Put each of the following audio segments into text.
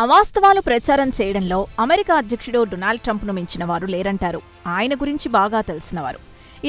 అవాస్తవాలు ప్రచారం చేయడంలో అమెరికా అధ్యక్షుడు డొనాల్డ్ ట్రంప్ను మించిన వారు లేరంటారు ఆయన గురించి బాగా తెలిసినవారు.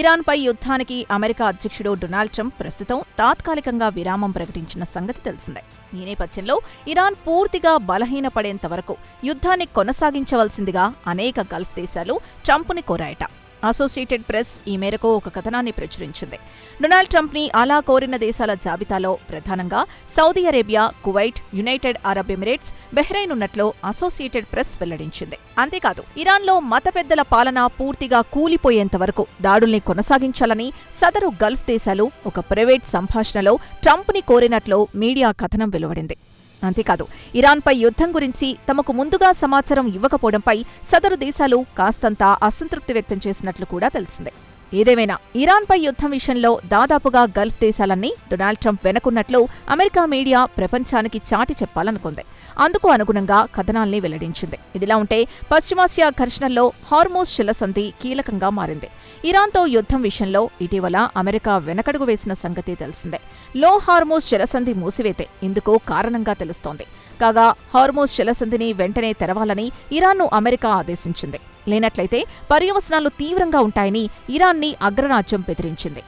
ఇరాన్పై యుద్ధానికి అమెరికా అధ్యక్షుడు డొనాల్డ్ ట్రంప్ ప్రస్తుతం తాత్కాలికంగా విరామం ప్రకటించిన సంగతి తెలిసిందే. ఈ నేపథ్యంలో ఇరాన్ పూర్తిగా బలహీనపడేంత వరకు యుద్ధాన్ని కొనసాగించవలసిందిగా అనేక గల్ఫ్ దేశాలు ట్రంప్ని కోరాయట. అసోసియేటెడ్ ప్రెస్ ఈ మేరకు ఒక కథనాన్ని ప్రచురించింది. డొనాల్డ్ ట్రంప్ని అలా కోరిన దేశాల జాబితాలో ప్రధానంగా Saudi Arabia, Kuwait, United Arab Emirates, Bahrain ఉన్నట్లు అసోసియేటెడ్ ప్రెస్ వెల్లడించింది. అంతేకాదు, ఇరాన్లో మత పెద్దల పాలన పూర్తిగా కూలిపోయేంత వరకు దాడుల్ని కొనసాగించాలని సదరు గల్ఫ్ దేశాలు ఒక ప్రైవేట్ సంభాషణలో ట్రంప్ని కోరినట్లు మీడియా కథనం వెలువడింది. అంతేకాదు, ఇరాన్పై యుద్ధం గురించి తమకు ముందుగా సమాచారం ఇవ్వకపోవడంపై సదరు దేశాలు కాస్తంత అసంతృప్తి వ్యక్తం చేసినట్లు కూడా తెలిసిందే. ఏదేమైనా ఇరాన్పై యుద్ధం విషయంలో దాదాపుగా గల్ఫ్ దేశాలన్నీ డొనాల్డ్ ట్రంప్ వెనకున్నట్లు అమెరికా మీడియా ప్రపంచానికి చాటి చెప్పాలనుకుంది. అందుకు అనుగుణంగా కథనాల్ని వెల్లడించింది. ఇదిలా ఉంటే పశ్చిమాసియా ఘర్షణల్లో హార్మోజ్ జలసంధి కీలకంగా మారింది. ఇరాన్తో యుద్ధం విషయంలో ఇటీవల అమెరికా వెనకడుగు వేసిన సంగతి తెలిసిందే. లో హార్మోజ్ జలసంధి మూసివేతే ఇందుకు కారణంగా తెలుస్తోంది. కాగా హార్మోజ్ జలసంధిని వెంటనే తెరవాలని ఇరాన్ను అమెరికా ఆదేశించింది. లేనట్లయితే పర్యవసనాలు తీవ్రంగా ఉంటాయని ఇరాన్ని అగ్రరాజ్యం బెదిరించింది.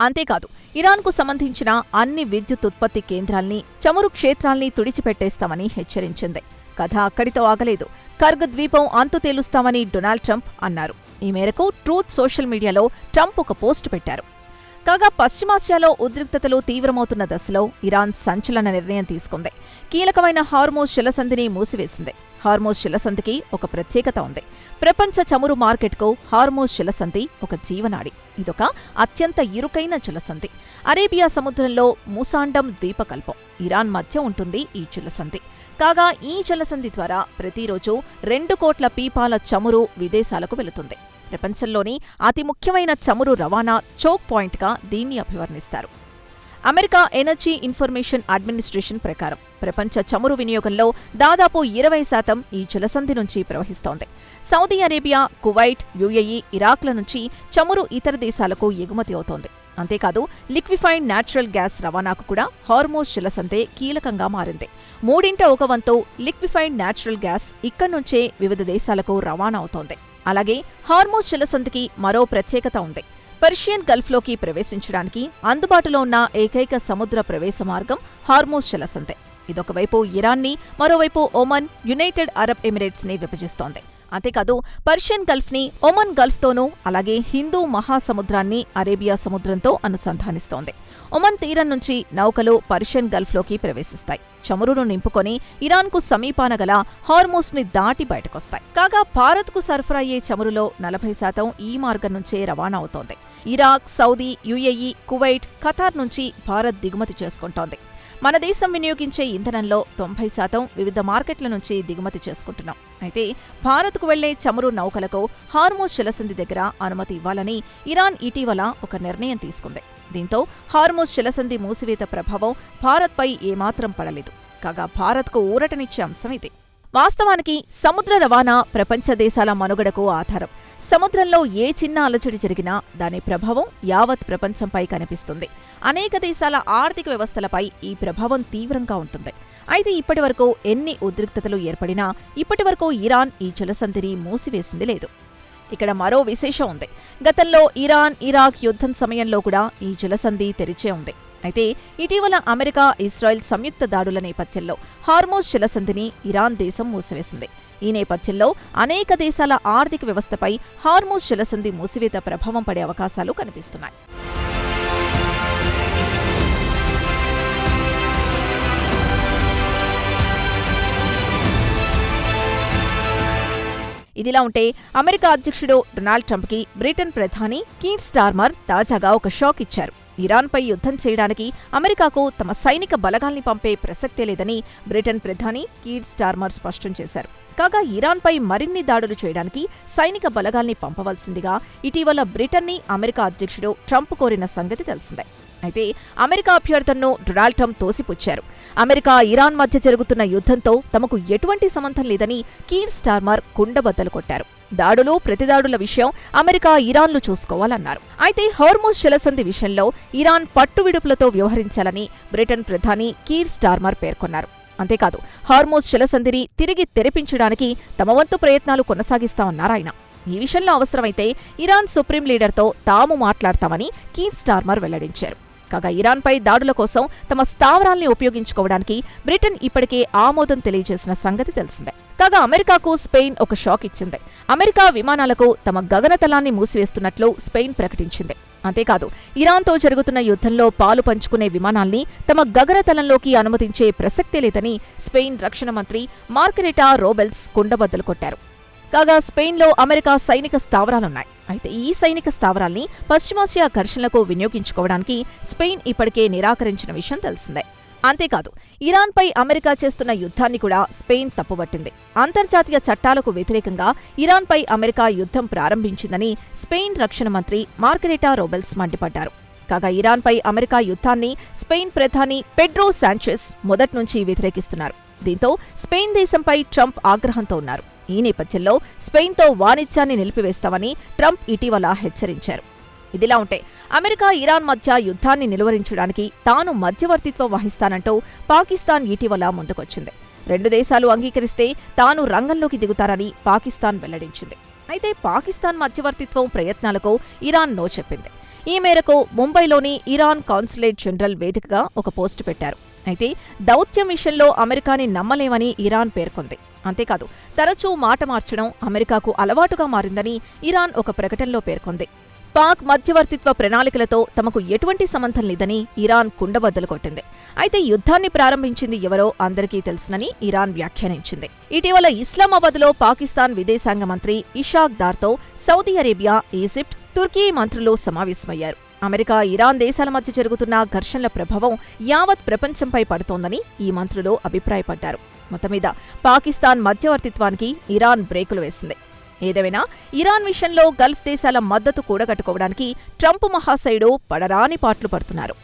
అంతేకాదు, ఇరాన్కు సంబంధించిన అన్ని విద్యుత్ ఉత్పత్తి కేంద్రాల్ని, చమురు క్షేత్రాల్ని తుడిచిపెట్టేస్తామని హెచ్చరించింది. కథ అక్కడితో ఆగలేదు. కర్గ్ ద్వీపం అంతు తేలుస్తామని డొనాల్డ్ ట్రంప్ అన్నారు. ఈ మేరకు ట్రూత్ సోషల్ మీడియాలో ట్రంప్ ఒక పోస్టు పెట్టారు. కాగా పశ్చిమాసియాలో ఉద్రిక్తతలు తీవ్రమవుతున్న దశలో ఇరాన్ సంచలన నిర్ణయం తీసుకుంది. కీలకమైన హార్మోజ్ జలసంధిని మూసివేసింది. హార్మోజ్ జలసంధికి ఒక ప్రత్యేకత ఉంది. ప్రపంచ చమురు మార్కెట్కు హార్మోజ్ జలసంధి ఒక జీవనాడి. ఇదొక అత్యంత ఇరుకైన జలసంధి. అరేబియా సముద్రంలో ముసాండం ద్వీపకల్పం ఇరాన్ మధ్య ఉంటుంది ఈ జలసంధి. కాగా ఈ జలసంధి ద్వారా ప్రతిరోజు 2 కోట్ల పీపాల చమురు విదేశాలకు వెళుతుంది. ప్రపంచంలోని అతి ముఖ్యమైన చమురు రవాణా చోక్ పాయింట్గా దీన్ని అభివర్ణిస్తారు. అమెరికా ఎనర్జీ ఇన్ఫర్మేషన్ అడ్మినిస్ట్రేషన్ ప్రకారం ప్రపంచ చమురు వినియోగంలో దాదాపు 20% ఈ జలసంధి నుంచి ప్రవహిస్తోంది. సౌదీ అరేబియా, కువైట్, యుఏఈ, ఇరాక్ల నుంచి చమురు ఇతర దేశాలకు ఎగుమతి అవుతోంది. అంతేకాదు, లిక్విఫైడ్ న్యాచురల్ గ్యాస్ రవాణాకు కూడా హార్మోజ్ జలసంధే కీలకంగా మారింది. 1/3 వంతు లిక్విఫైడ్ న్యాచురల్ గ్యాస్ ఇక్కడి నుంచే వివిధ దేశాలకు రవాణా అవుతోంది. అలాగే హార్మోజ్ జలసంధికి మరో ప్రత్యేకత ఉంది. పర్షియన్ గల్ఫ్లోకి ప్రవేశించడానికి అందుబాటులో ఉన్న ఏకైక సముద్ర ప్రవేశ మార్గం హార్మోజ్ జలసంధే. ఇదొకవైపు ఇరాన్ని, మరోవైపు ఒమన్, యునైటెడ్ అరబ్ ఎమిరేట్స్ని విభజిస్తోంది. అంతేకాదు, పర్షియన్ గల్ఫ్ని ఒమన్ గల్ఫ్తోనూ, అలాగే హిందూ మహాసముద్రాన్ని అరేబియా సముద్రంతో అనుసంధానిస్తోంది. ఒమన్ తీరం నుంచి నౌకలు పర్షియన్ గల్ఫ్లోకి ప్రవేశిస్తాయి. చమురును నింపుకొని ఇరాన్కు సమీపాన గల హార్మోజ్ని దాటి బయటకొస్తాయి. కాగా భారత్కు సరఫరా అయ్యే చమురులో 40% ఈ మార్గం నుంచే రవాణా అవుతోంది. Iraq, Saudi, UAE, Kuwait, Qatar నుంచి భారత్ దిగుమతి చేసుకుంటోంది. మన దేశం వినియోగించే ఇంధనంలో 90% వివిధ మార్కెట్ల నుంచి దిగుమతి చేసుకుంటున్నాం. అయితే భారత్కు వెళ్లే చమురు నౌకలకు హార్మోజ్ జలసంధి దగ్గర అనుమతి ఇవ్వాలని ఇరాన్ ఇటీవల ఒక నిర్ణయం తీసుకుంది. దీంతో హార్మోజ్ జలసంధి మూసివేత ప్రభావం భారత్పై ఏమాత్రం పడలేదు. కాగా భారత్కు ఊరటనిచ్చే అంశం ఇది. వాస్తవానికి సముద్ర రవాణా ప్రపంచ దేశాల మనుగడకు ఆధారం. సముద్రంలో ఏ చిన్న అలజడి జరిగినా దాని ప్రభావం యావత్ ప్రపంచంపై కనిపిస్తుంది. అనేక దేశాల ఆర్థిక వ్యవస్థలపై ఈ ప్రభావం తీవ్రంగా ఉంటుంది. అయితే ఇప్పటివరకు ఎన్ని ఉద్రిక్తతలు ఏర్పడినా ఇప్పటివరకు ఇరాన్ ఈ జలసంధిని మూసివేసింది లేదు. ఇక్కడ మరో విశేషం ఉంది. గతంలో ఇరాన్, ఇరాక్ యుద్ధం సమయంలో కూడా ఈ జలసంధి తెరిచే ఉంది. అయితే ఇటీవల అమెరికా, ఇజ్రాయెల్ సంయుక్త దాడుల నేపథ్యంలో హార్మోజ్ జలసంధిని ఇరాన్ దేశం మూసివేసింది. ఈ నేపథ్యంలో అనేక దేశాల ఆర్థిక వ్యవస్థపై హార్మోజ్ జలసంధి మూసివేత ప్రభావం పడే అవకాశాలు కనిపిస్తున్నాయి. ఇదిలా ఉంటే అమెరికా అధ్యక్షుడు డొనాల్డ్ ట్రంప్కి బ్రిటన్ ప్రధాని కీర్ స్టార్మర్ తాజాగా ఒక షాక్ ఇచ్చారు. ఇరాన్పై యుద్ధం చేయడానికి అమెరికాకు తమ సైనిక బలగాల్ని పంపే ప్రసక్తే లేదని బ్రిటన్ ప్రధాని కీర్ స్టార్మర్ స్పష్టం చేశారు. కాగా ఇరాన్పై మరిన్ని దాడులు చేయడానికి సైనిక బలగాల్ని పంపవలసిందిగా ఇటీవల బ్రిటన్ని అమెరికా అధ్యక్షుడు ట్రంప్ కోరిన సంగతి తెలిసిందే. అయితే అమెరికా అభ్యర్థనను డొనాల్డ్ ట్రంప్ తోసిపుచ్చారు. అమెరికా, ఇరాన్ మధ్య జరుగుతున్న యుద్ధంతో తమకు ఎటువంటి సంబంధం లేదని కీర్ స్టార్మర్ కుండబద్దలు కొట్టారు. దాడులు, ప్రతిదాడుల విషయం అమెరికా, ఇరాన్లు చూసుకోవాలన్నారు. అయితే హోర్ముజ్ జలసంధి విషయంలో ఇరాన్ పట్టువిడుపులతో వ్యవహరించాలని బ్రిటన్ ప్రధాని కీర్ స్టార్మర్ పేర్కొన్నారు. అంతేకాదు, హార్మోజ్ జలసంధిని తిరిగి తెరిపించడానికి తమ వంతు ప్రయత్నాలు కొనసాగిస్తామన్నారాయన. ఈ విషయంలో అవసరమైతే ఇరాన్ సుప్రీం లీడర్తో తాము మాట్లాడతామని కీర్ స్టార్మర్ వెల్లడించారు. కాగా ఇరాన్పై దాడుల కోసం తమ స్థావరాల్ని ఉపయోగించుకోవడానికి బ్రిటన్ ఇప్పటికే ఆమోదం తెలియజేసిన సంగతి తెలిసిందే. కాగా అమెరికాకు స్పెయిన్ ఒక షాక్ ఇచ్చింది. అమెరికా విమానాలకు తమ గగనతలాన్ని మూసివేస్తున్నట్లు స్పెయిన్ ప్రకటించింది. అంతేకాదు, ఇరాన్తో జరుగుతున్న యుద్ధంలో పాలు పంచుకునే విమానాల్ని తమ గగనతలంలోకి అనుమతించే ప్రసక్తే లేదని స్పెయిన్ రక్షణ మంత్రి మార్గరెటా రోబెల్స్ కుండబద్దలు కొట్టారు. కాగా స్పెయిన్లో అమెరికా సైనిక స్థావరాలున్నాయి. అయితే ఈ సైనిక స్థావరాల్ని పశ్చిమాసియా ఘర్షణలకు వినియోగించుకోవడానికి స్పెయిన్ ఇప్పటికే నిరాకరించిన విషయం తెలిసిందే. అంతేకాదు, ఇరాన్పై అమెరికా చేస్తున్న యుద్ధాన్ని కూడా స్పెయిన్ తప్పుబట్టింది. అంతర్జాతీయ చట్టాలకు వ్యతిరేకంగా ఇరాన్పై అమెరికా యుద్ధం ప్రారంభించిందని స్పెయిన్ రక్షణ మంత్రి మార్గరెటా రోబెల్స్ మండిపడ్డారు. కాగా ఇరాన్పై అమెరికా యుద్ధాన్ని స్పెయిన్ ప్రధాని పెడ్రో శాంచెజ్ మొదట్నుంచి వ్యతిరేకిస్తున్నారు. దీంతో స్పెయిన్ దేశంపై ట్రంప్ ఆగ్రహంతో ఉన్నారు. ఈ నేపథ్యంలో స్పెయిన్తో వాణిజ్యాన్ని నిలిపివేస్తామని ట్రంప్ ఇటీవల హెచ్చరించారు. ఇదిలా ఉంటే అమెరికా, ఇరాన్ మధ్య యుద్ధాన్ని నిలువరించడానికి తాను మధ్యవర్తిత్వం వహిస్తానంటూ పాకిస్తాన్ ఇటీవల ముందుకొచ్చింది. రెండు దేశాలు అంగీకరిస్తే తాను రంగంలోకి దిగుతారని పాకిస్తాన్ వెల్లడించింది. అయితే పాకిస్తాన్ మధ్యవర్తిత్వం ప్రయత్నాలకు ఇరాన్ నో చెప్పింది. ఈ మేరకు ముంబైలోని ఇరాన్ కాన్సులేట్ జనరల్ వేదికగా ఒక పోస్టు పెట్టారు. అయితే దౌత్యం విషయంలో అమెరికాని నమ్మలేమని ఇరాన్ పేర్కొంది. అంతేకాదు, తరచూ మాట మార్చడం అమెరికాకు అలవాటుగా మారిందని ఇరాన్ ఒక ప్రకటనలో పేర్కొంది. పాక్ మధ్యవర్తిత్వ ప్రణాళికలతో తమకు ఎటువంటి సంబంధం లేదని ఇరాన్ కుండబద్దలు కొట్టింది. అయితే యుద్ధాన్ని ప్రారంభించింది ఎవరో అందరికీ తెలుసునని ఇరాన్ వ్యాఖ్యానించింది. ఇటీవల ఇస్లామాబాద్లో పాకిస్తాన్ విదేశాంగ మంత్రి ఇషాక్ దార్తో సౌదీ అరేబియా, ఈజిప్ట్, తుర్కీ మంత్రులు సమావేశమయ్యారు. అమెరికా, ఇరాన్ దేశాల మధ్య జరుగుతున్న ఘర్షణల ప్రభావం యావత్ ప్రపంచంపై పడుతోందని ఈ మంత్రులు అభిప్రాయపడ్డారు. మొత్తమీద పాకిస్తాన్ మధ్యవర్తిత్వానికి ఇరాన్ బ్రేకులు వేసింది. ఏదేమైనా ఇరాన్ విషయంలో గల్ఫ్ దేశాల మద్దతు కూడగట్టుకోవడానికి ట్రంప్ మహాశయుడు పడరాని పాట్లు పడుతున్నారు.